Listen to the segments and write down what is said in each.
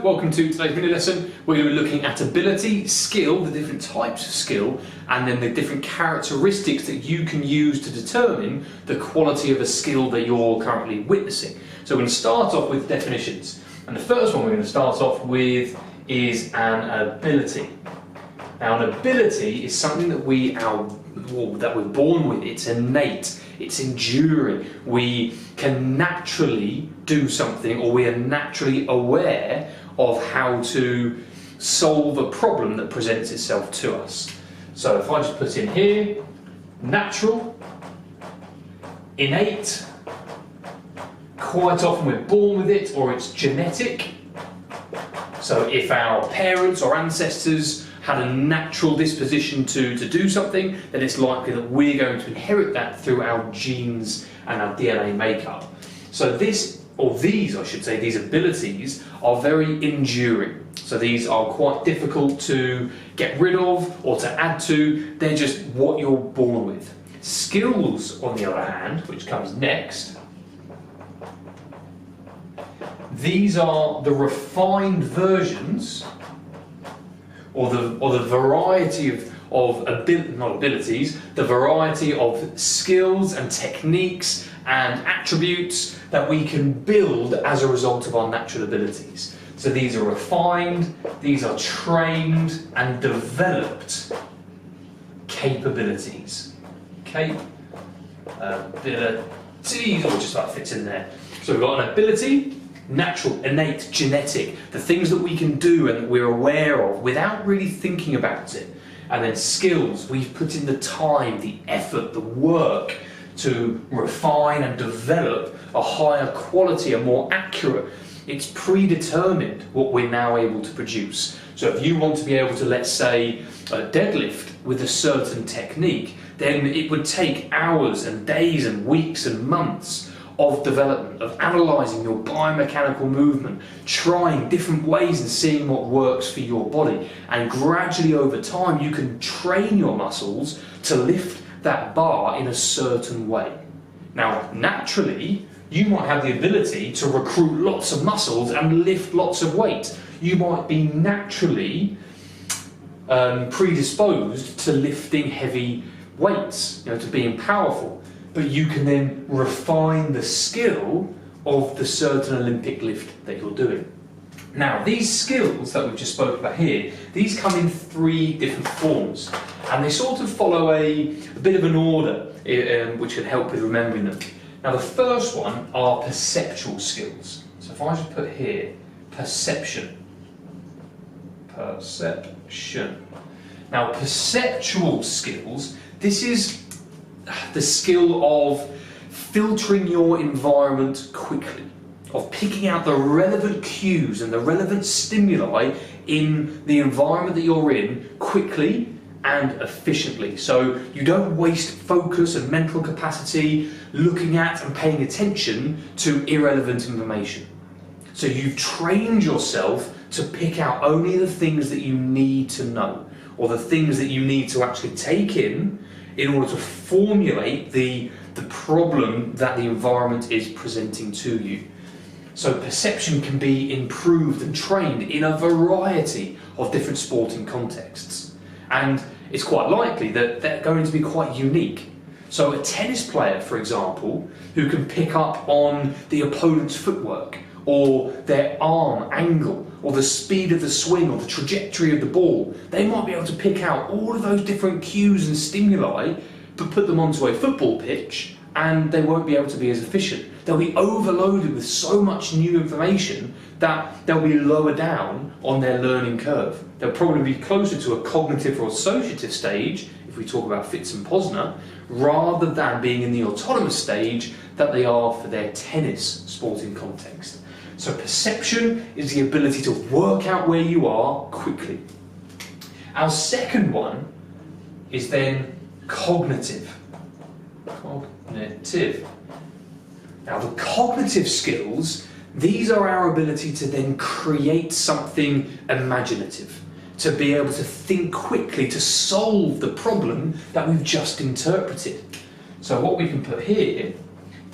welcome to today's mini lesson. We're going to be looking at ability, skill, the different types of skill, and then the different characteristics that you can use to determine the quality of a skill that you're currently witnessing. So we're going to start off with definitions. And the first one we're going to start off with is an ability. Now, an ability is something that we're born with. It's innate, it's enduring. We can naturally do something, or we are naturally aware of how to solve a problem that presents itself to us. So if I just put in here, natural, innate, quite often we're born with it, or it's genetic. So if our parents or ancestors had a natural disposition to do something, then it's likely that we're going to inherit that through our genes and our DNA makeup. So these abilities are very enduring. So these are quite difficult to get rid of or to add to. They're just what you're born with. Skills, on the other hand, which comes next, these are the refined versions, or the variety the variety of skills and techniques and attributes that we can build as a result of our natural abilities. So these are refined, these are trained and developed capabilities. Abilities, or just like fits in there. So we've got an ability, natural, innate, genetic, the things that we can do and that we're aware of without really thinking about it. And then skills, we've put in the time, the effort, the work to refine and develop a higher quality, a more accurate. It's predetermined what we're now able to produce. So if you want to be able to, let's say, deadlift with a certain technique, then it would take hours and days and weeks and months of development, of analysing your biomechanical movement, trying different ways and seeing what works for your body. And gradually over time you can train your muscles to lift that bar in a certain way. Now, naturally, you might have the ability to recruit lots of muscles and lift lots of weight. You might be naturally predisposed to lifting heavy weights, to being powerful. But you can then refine the skill of the certain Olympic lift that you're doing. Now, these skills that we've just spoken about here, these come in three different forms, and they sort of follow a bit of an order, which can help with remembering them. Now, the first one are perceptual skills. So if I just put here, perception. Now, perceptual skills, this is the skill of filtering your environment quickly, of picking out the relevant cues and the relevant stimuli in the environment that you're in quickly and efficiently. So you don't waste focus and mental capacity looking at and paying attention to irrelevant information. So you've trained yourself to pick out only the things that you need to know, or the things that you need to actually take in order to formulate the problem that the environment is presenting to you. So perception can be improved and trained in a variety of different sporting contexts. And it's quite likely that they're going to be quite unique. So a tennis player, for example, who can pick up on the opponent's footwork, or their arm angle, or the speed of the swing, or the trajectory of the ball, they might be able to pick out all of those different cues and stimuli, but put them onto a football pitch, and they won't be able to be as efficient. They'll be overloaded with so much new information that they'll be lower down on their learning curve. They'll probably be closer to a cognitive or associative stage, if we talk about Fitz and Posner, rather than being in the autonomous stage that they are for their tennis sporting context. So perception is the ability to work out where you are quickly. Our second one is then cognitive. Now, the cognitive skills, these are our ability to then create something imaginative, to be able to think quickly, to solve the problem that we've just interpreted. So what we can put here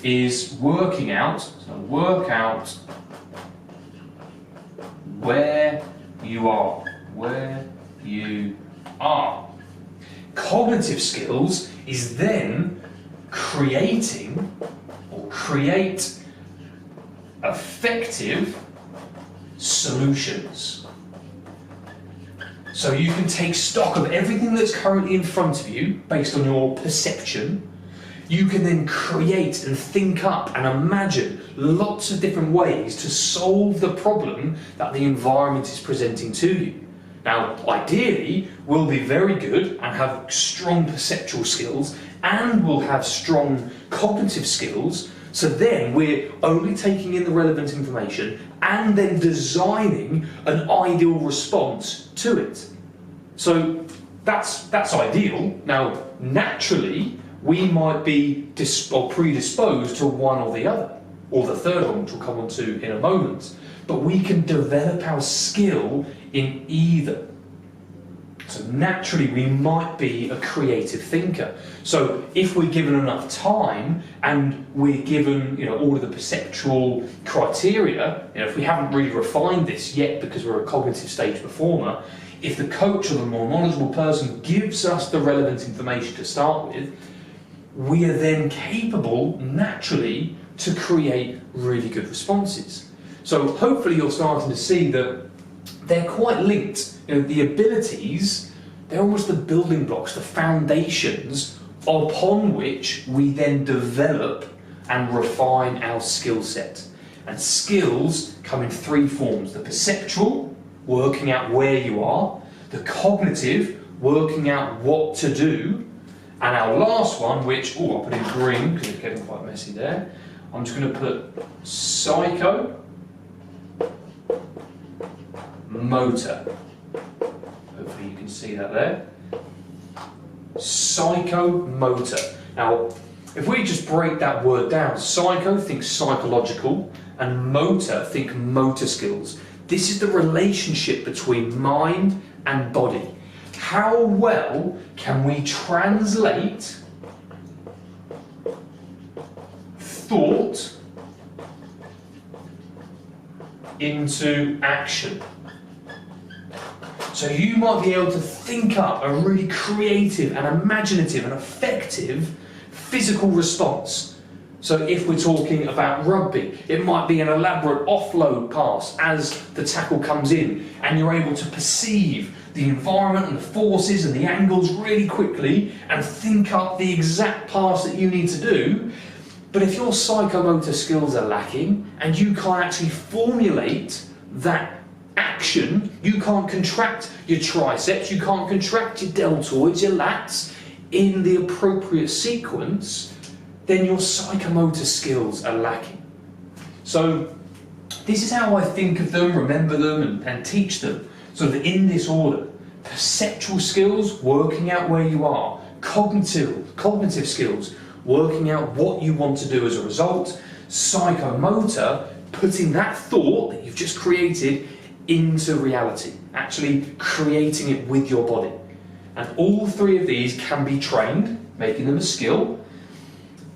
is working out, where you are, where you are. Cognitive skills is then create effective solutions. So you can take stock of everything that's currently in front of you based on your perception. You can then create and think up and imagine lots of different ways to solve the problem that the environment is presenting to you. Now, ideally, we'll be very good and have strong perceptual skills, and we'll have strong cognitive skills, so then we're only taking in the relevant information and then designing an ideal response to it. So that's ideal. Now, naturally, we might be predisposed to one or the other, or the third one, which we'll come on to in a moment. But we can develop our skill in either. So naturally, we might be a creative thinker. So if we're given enough time and we're given, all of the perceptual criteria, if we haven't really refined this yet because we're a cognitive stage performer, if the coach or the more knowledgeable person gives us the relevant information to start with, we are then capable, naturally, to create really good responses. So hopefully you're starting to see that they're quite linked. The abilities, they're almost the building blocks, the foundations upon which we then develop and refine our skill set. And skills come in three forms: the perceptual, working out where you are; the cognitive, working out what to do; and our last one, which, I'll put in green because it's getting quite messy there. I'm just going to put psychomotor. Hopefully you can see that there. Psychomotor. Now, if we just break that word down, psycho, think psychological, and motor, think motor skills. This is the relationship between mind and body. How well can we translate thought into action? So you might be able to think up a really creative and imaginative and effective physical response. So if we're talking about rugby, it might be an elaborate offload pass as the tackle comes in, and you're able to perceive the environment and the forces and the angles really quickly and think up the exact pass that you need to do. But if your psychomotor skills are lacking and you can't actually formulate that action, you can't contract your triceps, you can't contract your deltoids, your lats in the appropriate sequence, then your psychomotor skills are lacking. So this is how I think of them, remember them, and teach them. So that in this order: perceptual skills, working out where you are; cognitive skills, working out what you want to do as a result; psychomotor, putting that thought that you've just created into reality, actually creating it with your body. And all three of these can be trained, making them a skill,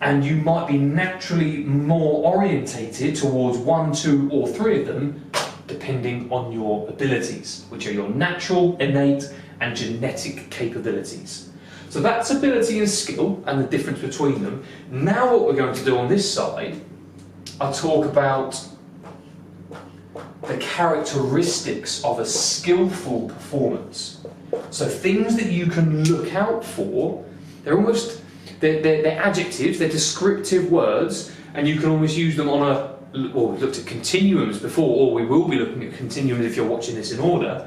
and you might be naturally more orientated towards one, two, or three of them, depending on your abilities, which are your natural, innate, and genetic capabilities. So that's ability and skill and the difference between them. Now what we're going to do on this side, I'll talk about the characteristics of a skillful performance. So things that you can look out for, they're adjectives, they're descriptive words, and you can almost use them on we looked at continuums before, or we will be looking at continuums if you're watching this in order,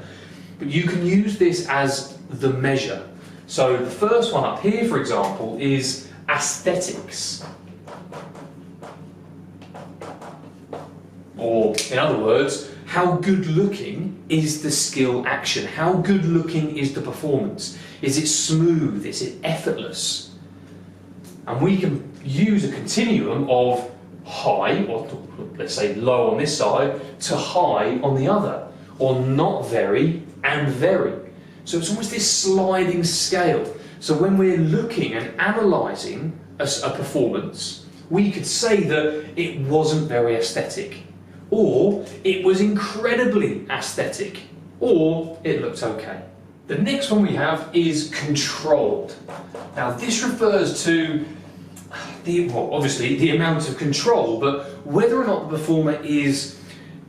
but you can use this as the measure. So the first one up here, for example, is aesthetics. Or, in other words, how good looking is the skill action? How good looking is the performance? Is it smooth? Is it effortless? And we can use a continuum of high, or let's say low on this side, to high on the other, or not very and very. So it's almost this sliding scale. So when we're looking and analysing a performance, we could say that it wasn't very aesthetic, or it was incredibly aesthetic, or it looked okay. The next one we have is controlled. Now this refers to obviously the amount of control, but whether or not the performer is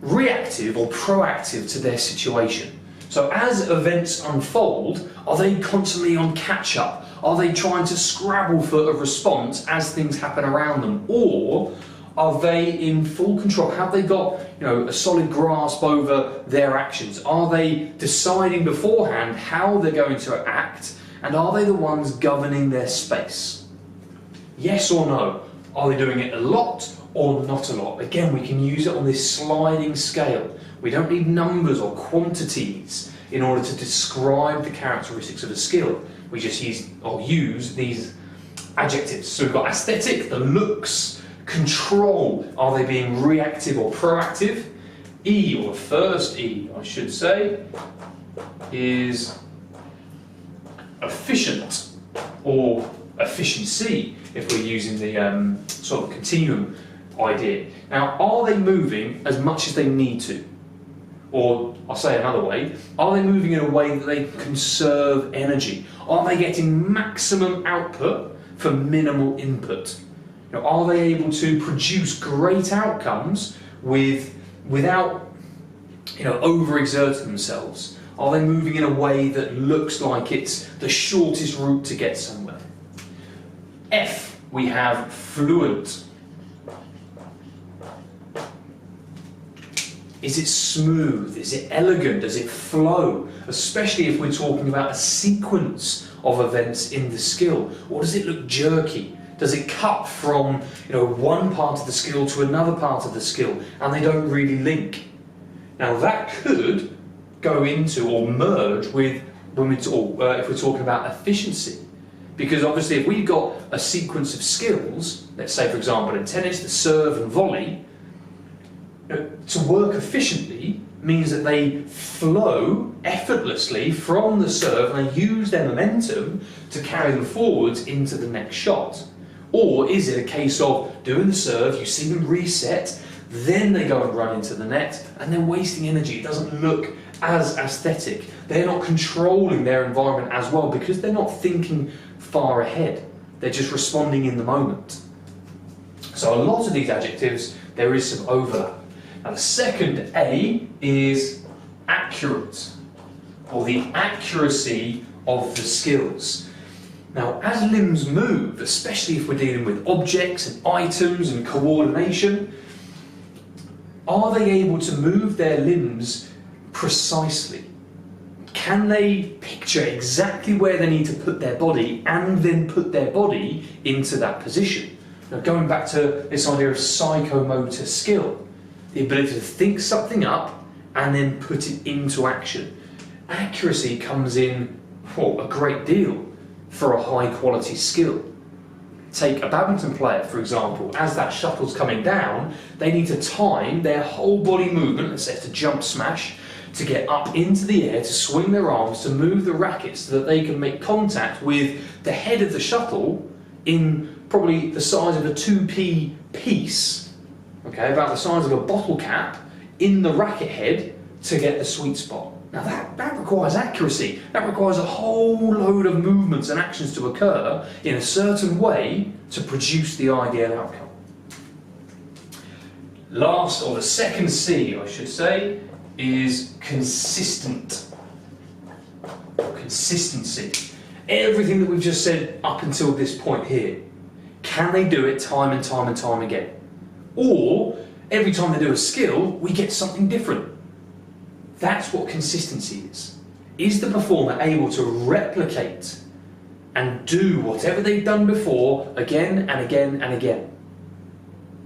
reactive or proactive to their situation. So as events unfold, are they constantly on catch-up? Are they trying to scrabble for a response as things happen around them? Or are they in full control? Have they got, a solid grasp over their actions? Are they deciding beforehand how they're going to act? And are they the ones governing their space? Yes or no? Are they doing it a lot or not a lot? Again, we can use it on this sliding scale. We don't need numbers or quantities in order to describe the characteristics of a skill. We just use these adjectives. So we've got aesthetic, the looks, control, are they being reactive or proactive? E, or the first E, I should say, is efficient or efficiency, if we're using the sort of continuum idea. Now, are they moving as much as they need to? Or, I'll say another way, are they moving in a way that they conserve energy? Are they getting maximum output for minimal input? Are they able to produce great outcomes without overexerting themselves? Are they moving in a way that looks like it's the shortest route to get somewhere? F, we have fluent. Is it smooth? Is it elegant? Does it flow? Especially if we're talking about a sequence of events in the skill. Or does it look jerky? Does it cut from one part of the skill to another part of the skill and they don't really link? Now that could go into or merge with if we're talking about efficiency. Because obviously if we've got a sequence of skills, let's say for example in tennis, the serve and volley, to work efficiently means that they flow effortlessly from the serve and they use their momentum to carry them forwards into the next shot. Or is it a case of doing the serve, you see them reset, then they go and run into the net and they're wasting energy. It doesn't look as aesthetic. They're not controlling their environment as well because they're not thinking far ahead. They're just responding in the moment. So a lot of these adjectives, there is some overlap. Now the second A is accurate, or the accuracy of the skills. Now as limbs move, especially if we're dealing with objects and items and coordination, are they able to move their limbs precisely? Can they picture exactly where they need to put their body and then put their body into that position? Now going back to this idea of psychomotor skill, the ability to think something up and then put it into action. Accuracy comes in a great deal for a high quality skill. Take a badminton player, for example. As that shuttle's coming down, they need to time their whole body movement, let's say it's a jump smash, to get up into the air, to swing their arms, to move the racket so that they can make contact with the head of the shuttle in probably the size of a 2p piece, okay, about the size of a bottle cap, in the racket head to get the sweet spot. Now that requires accuracy. That requires a whole load of movements and actions to occur in a certain way to produce the ideal outcome. Last, or the second C, I should say, is consistent. Consistency. Everything that we've just said up until this point here, can they do it time and time and time again? Or every time they do a skill, we get something different. That's what consistency is. Is the performer able to replicate and do whatever they've done before again and again and again?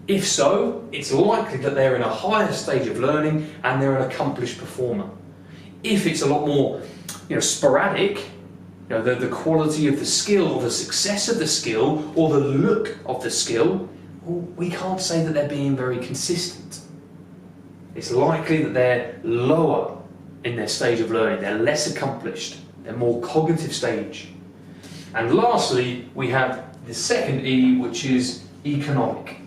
If so, it's likely that they're in a higher stage of learning and they're an accomplished performer. If it's a lot more sporadic, the quality of the skill or the success of the skill or the look of the skill, we can't say that they're being very consistent. It's likely that they're lower in their stage of learning, they're less accomplished, they're more cognitive stage. And lastly, we have the second E, which is economic.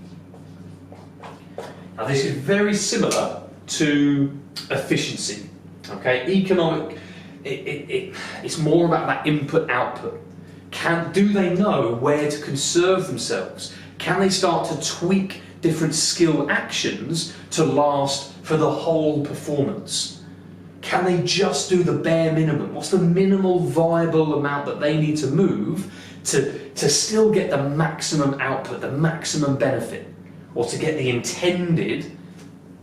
Now this is very similar to efficiency. Okay, economic, it's more about that input-output. Do they know where to conserve themselves? Can they start to tweak different skill actions to last for the whole performance? Can they just do the bare minimum? What's the minimal viable amount that they need to move to still get the maximum output, the maximum benefit, or to get the intended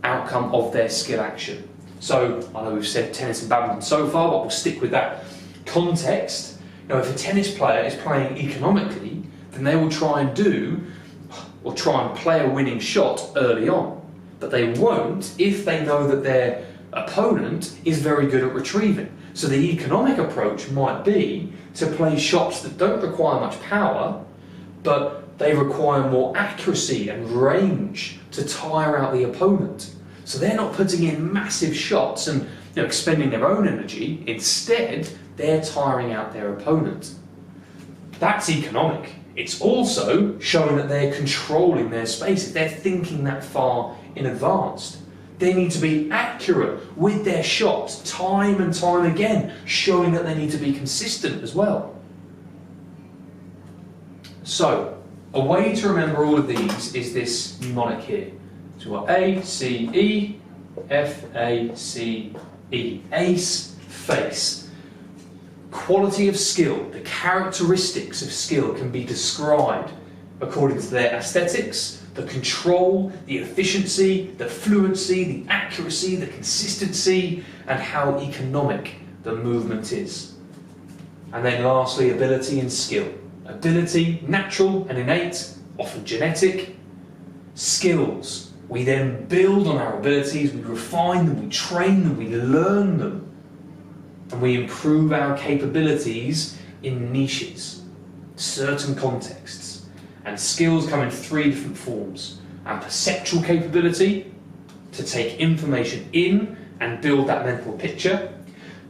outcome of their skill action? So I know we've said tennis and badminton so far, but we'll stick with that context. Now, if a tennis player is playing economically, then they will try and play a winning shot early on. But they won't if they know that their opponent is very good at retrieving. So the economic approach might be to play shots that don't require much power, but they require more accuracy and range to tire out the opponent. So they're not putting in massive shots and expending their own energy. Instead, they're tiring out their opponent. That's economic. It's also showing that they're controlling their space. If they're thinking that far in advance, they need to be accurate with their shots time and time again, showing that they need to be consistent as well. So, a way to remember all of these is this mnemonic here. So we've got A, C, E, F, A, C, E. Ace, face. Quality of skill, the characteristics of skill can be described according to their aesthetics, the control, the efficiency, the fluency, the accuracy, the consistency, and how economic the movement is. And then lastly, ability and skill. Ability, natural and innate, often genetic. Skills, we then build on our abilities, we refine them, we train them, we learn them, and we improve our capabilities in niches, certain contexts. And skills come in three different forms. Our perceptual capability, to take information in and build that mental picture.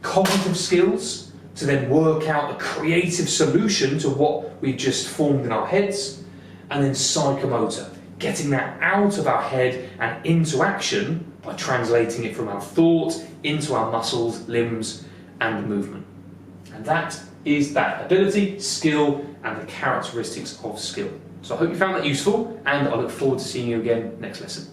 Cognitive skills, to then work out a creative solution to what we've just formed in our heads. And then psychomotor, getting that out of our head and into action by translating it from our thought into our muscles, limbs, and movement. And that is that ability, skill, and the characteristics of skill. So I hope you found that useful, and I look forward to seeing you again next lesson.